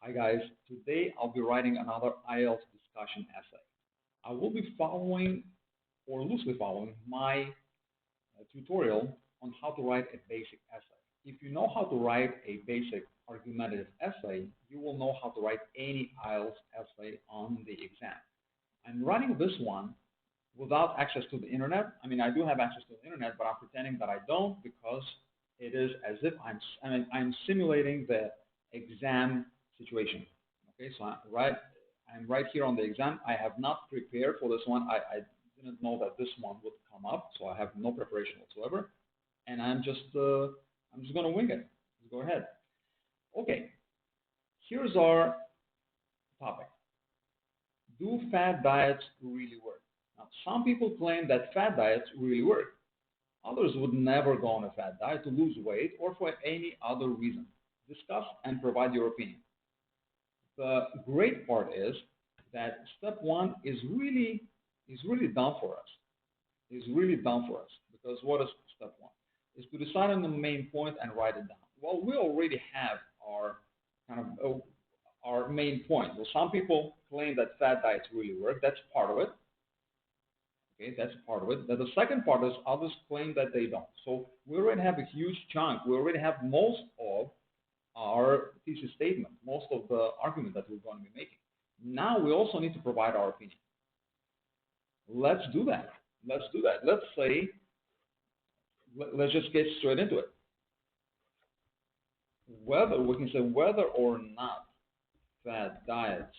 Hi guys, today I'll be writing another IELTS discussion essay. I will be following or loosely following my tutorial on how to write a basic essay. If you know how to write a basic argumentative essay, you will know how to write any IELTS essay on the exam. I'm writing this one without access to the internet. I mean, I do have access to the internet, but I'm pretending that I don't because it is as if I'm simulating the exam situation. Okay, so I'm right here on the exam. I have not prepared for this one. I didn't know that this one would come up, so I have no preparation whatsoever, and I'm just gonna wing it. Let's go ahead. Okay, here's our topic. Do fad diets really work? Now, some people claim that fad diets really work. Others would never go on a fad diet to lose weight or for any other reason. Discuss and provide your opinion. The great part is that step one is really done for us. Is really done for us because what is step one? Is to decide on the main point and write it down. Well, we already have our our main point. Well, some people claim that fad diets really work. That's part of it. Okay, that's part of it. Then the second part is others claim that they don't. So we already have a huge chunk. We already have most of our thesis statement, most of the argument that we're going to be making. Now we also need to provide our opinion. Let's do that. Let's do that. Let's say, let's just get straight into it. We can say whether or not fad diets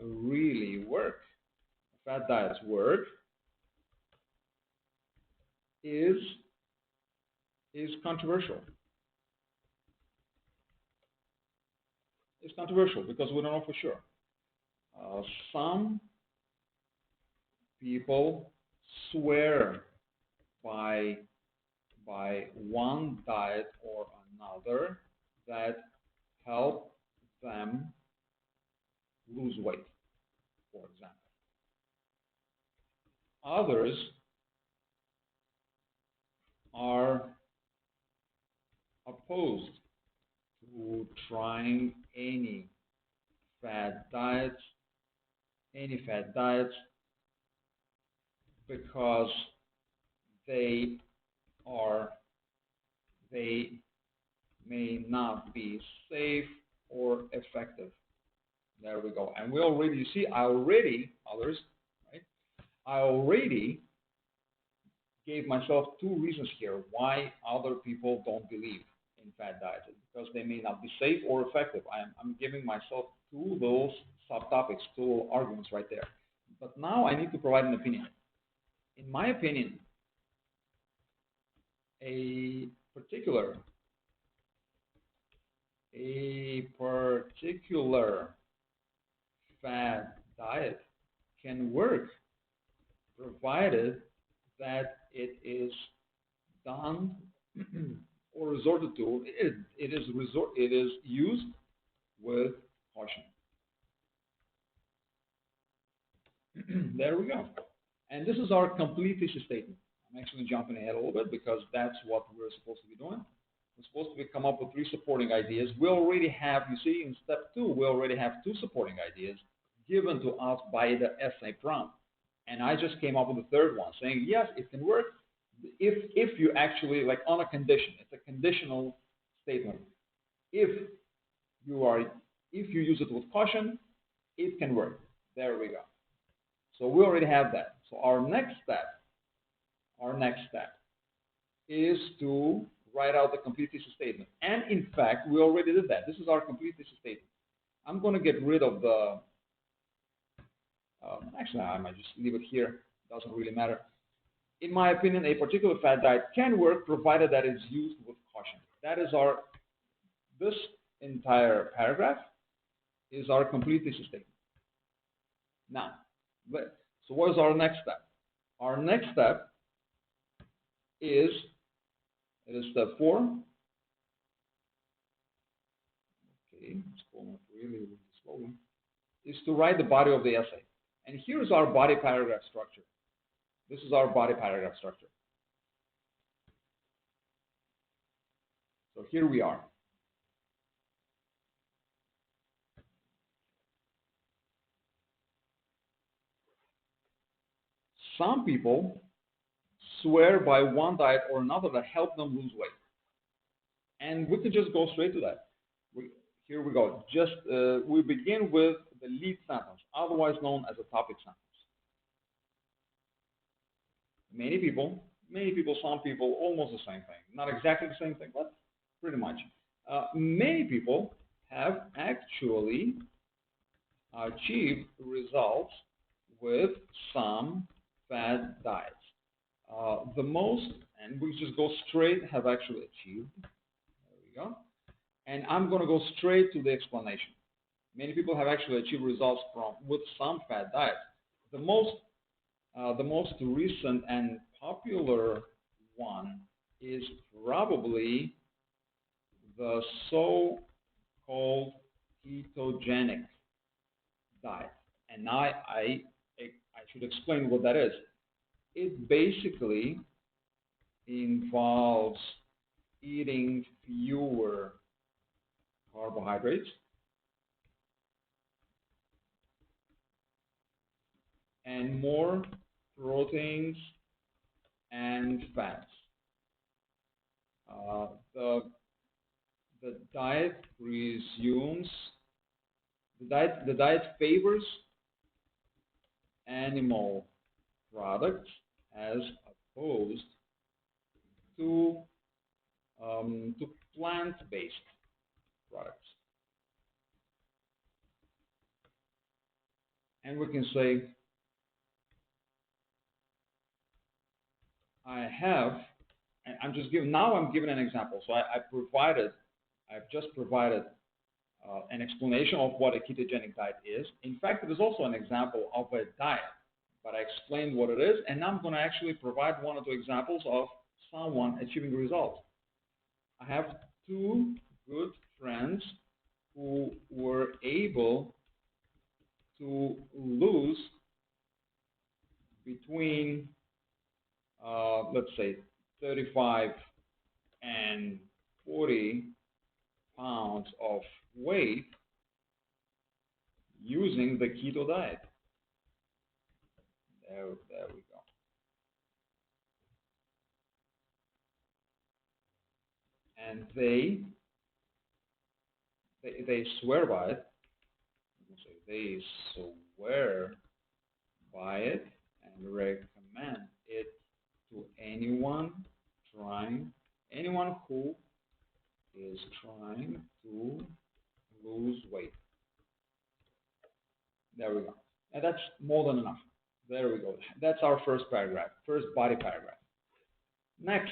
really work. Fad diets work is controversial. It's controversial because we don't know for sure. Some people swear by one diet or another that help them lose weight, for example. Others are opposed to trying any fad diets because they may not be safe or effective. There we go. And we already, you see, others, right? I already gave myself two reasons here why other people don't believe in fad diets. Because they may not be safe or effective. I'm giving myself two those subtopics, two arguments right there. But now I need to provide an opinion. In my opinion, a particular fad diet can work provided that it is done or resorted to. It is used with caution. There we go. And this is our complete thesis statement. I'm actually jumping ahead a little bit because that's what we're supposed to be doing. We're supposed to come up with three supporting ideas. We already have, you see, in step two, we already have two supporting ideas given to us by the essay prompt. And I just came up with the third one, saying, yes, it can work if you actually, like on a condition. It's a conditional statement. If you use it with caution, it can work. There we go. So we already have that. So our next step is to write out the complete thesis statement. And in fact, we already did that. This is our complete thesis statement. I'm going to get rid of the, actually, I might just leave it here. It doesn't really matter. In my opinion, a particular fad diet can work provided that it's used with caution. That is this entire paragraph is our complete thesis statement. Now, so what is our next step? Our next step is step 4. Okay, it's going up really slowly. Is to write the body of the essay. And here's our body paragraph structure. This is our body paragraph structure. So here we are. Some people swear by one diet or another that help them lose weight. And we can just go straight to that. Here we go. We begin with the lead sentence, otherwise known as a topic sentence. Many people, some people, almost the same thing. Not exactly the same thing, but pretty much. Many people have actually achieved results with some fad diets. The most, and we just go straight, have actually achieved. There we go. And I'm going to go straight to the explanation. Many people have actually achieved results with some fad diets. The most recent and popular one is probably the so-called ketogenic diet. And now I should explain what that is. It basically involves eating fewer carbohydrates and more proteins and fats. The diet the diet favors animal products as opposed to plant-based products. And we can say, and I'm giving an example. So I've just provided an explanation of what a ketogenic diet is. In fact, it is also an example of a diet, but I explained what it is, and now I'm going to actually provide one or two examples of someone achieving results. I have two good friends who were able to lose between, let's say, 35 and 40 pounds of weight using the keto diet. There we go. And they swear by it. They swear by it and recommend it to anyone who is trying to lose weight. There we go. And that's more than enough. There we go. That's our first paragraph, first body paragraph. Next,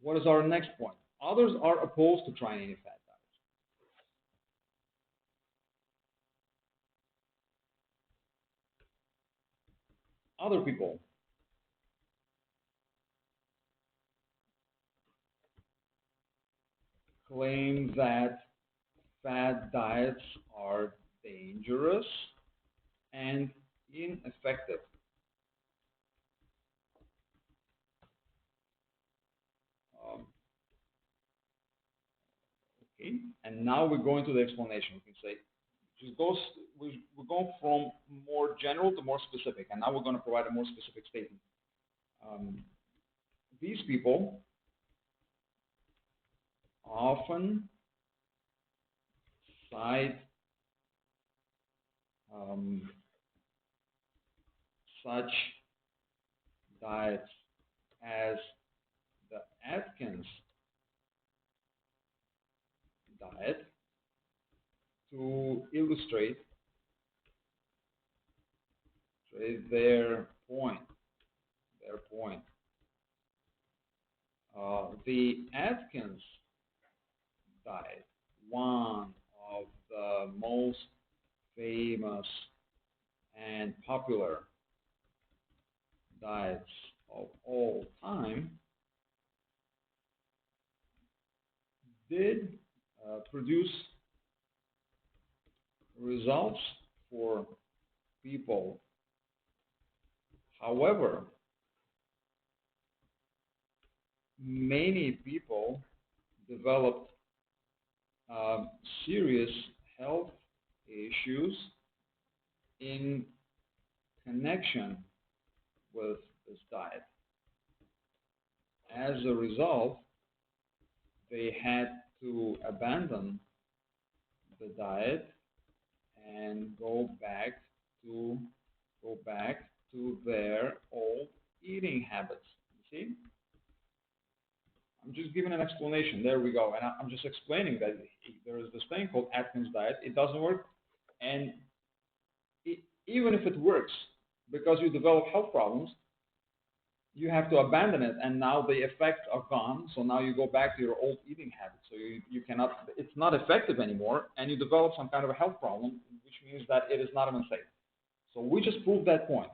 what is our next point? Others are opposed to trying any fat diets. Other people claim that fat diets are dangerous and ineffective. Okay, and now we're going to the explanation. We can say, we're going from more general to more specific, and now we're going to provide a more specific statement. These people often cite such diets as the Atkins diet to illustrate their point. The Atkins diet, one of the most famous and popular diets of all time, did produce results for people. However, many people developed serious health issues in connection with this diet. As a result, they had to abandon the diet and to go back to their old eating habits. You see? I'm just giving an explanation. There we go. And I'm just explaining that there is this thing called Atkins diet. It doesn't work. And even if it works, because you develop health problems, you have to abandon it. And now the effects are gone. So now you go back to your old eating habits. So you cannot, it's not effective anymore. And you develop some kind of a health problem, which means that it is not even safe. So we just proved that point.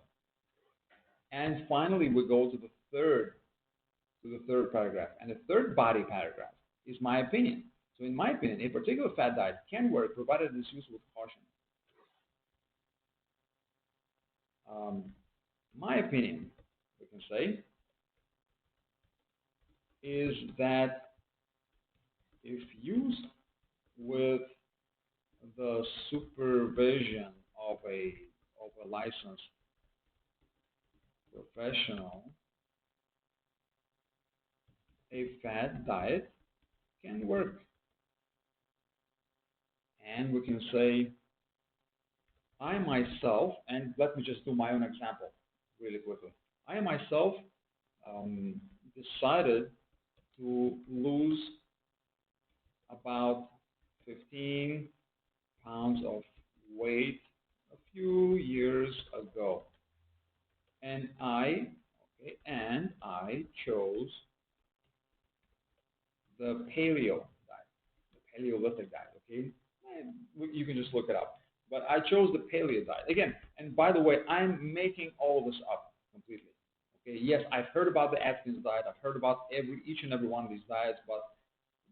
And finally, we go to the third paragraph. And the third body paragraph is my opinion. So in my opinion, a particular fat diet can work provided it is used with caution. My opinion, we can say, is that if used with the supervision of a licensed professional, a fat diet can work. And we can say, I myself, and let me just do my own example really quickly. I myself decided to lose about 15 pounds of weight a few years ago. And I chose the paleo diet, the Paleolithic diet, okay? You can just look it up. But I chose the paleo diet. Again, and by the way, I'm making all of this up completely. Okay, yes, I've heard about the Atkins diet. I've heard about each and every one of these diets, but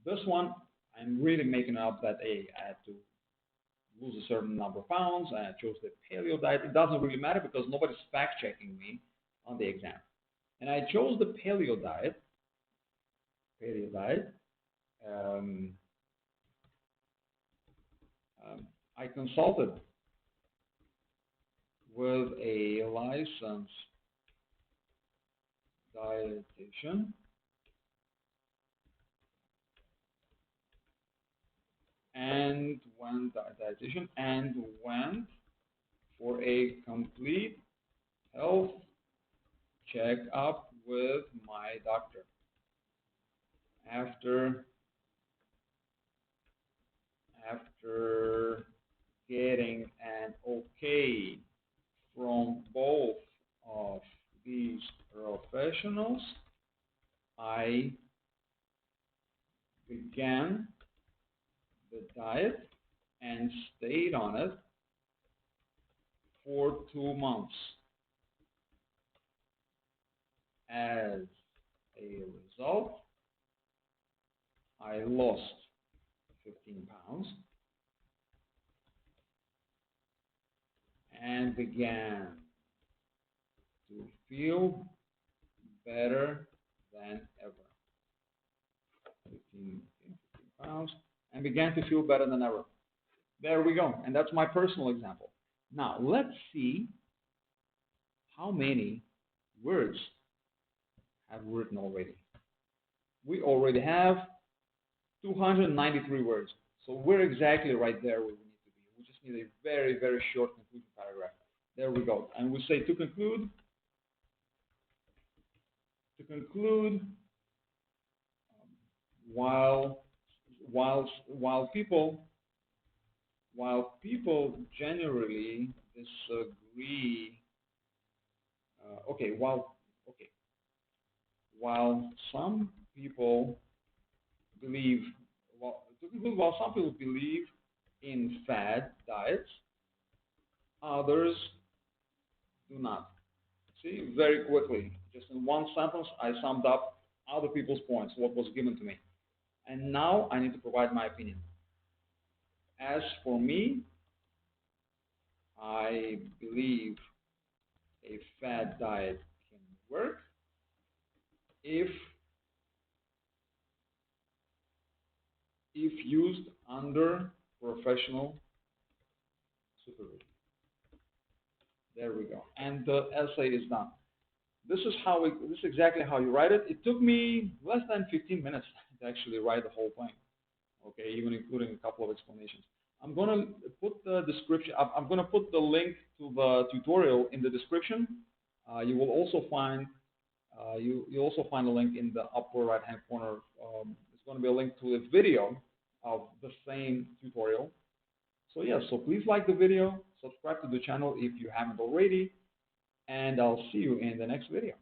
this one, I'm really making up that I had to lose a certain number of pounds, and I chose the paleo diet. It doesn't really matter because nobody's fact checking me on the exam. And I chose the paleo diet. Um, I consulted with a licensed dietitian and went for a complete health checkup with my doctor. After getting an okay from both of these professionals, I began the diet and stayed on it for 2 months. As a result, I lost 15 pounds and began to feel better than ever. 15 pounds and began to feel better than ever. There we go. And that's my personal example. Now, let's see how many words I've written already. We already have 293 words. So we're exactly right there where we need to be. We just need a very, very short conclusion paragraph. There we go. And we say to conclude, while people generally disagree, while some people believe, while some people believe in fad diets, others do not. See, very quickly, just in one sentence, I summed up other people's points, what was given to me. And now I need to provide my opinion. As for me, I believe a fad diet can work if used under professional supervision. There we go. And the essay is done. This is exactly how you write it. It took me less than 15 minutes to actually write the whole thing. Okay, even including a couple of explanations. I'm gonna put the description. I'm gonna put the link to the tutorial in the description. You will also find you also find a link in the upper right hand corner. It's going to be a link to a video of the same tutorial. So yeah, so please like the video, subscribe to the channel if you haven't already, and I'll see you in the next video.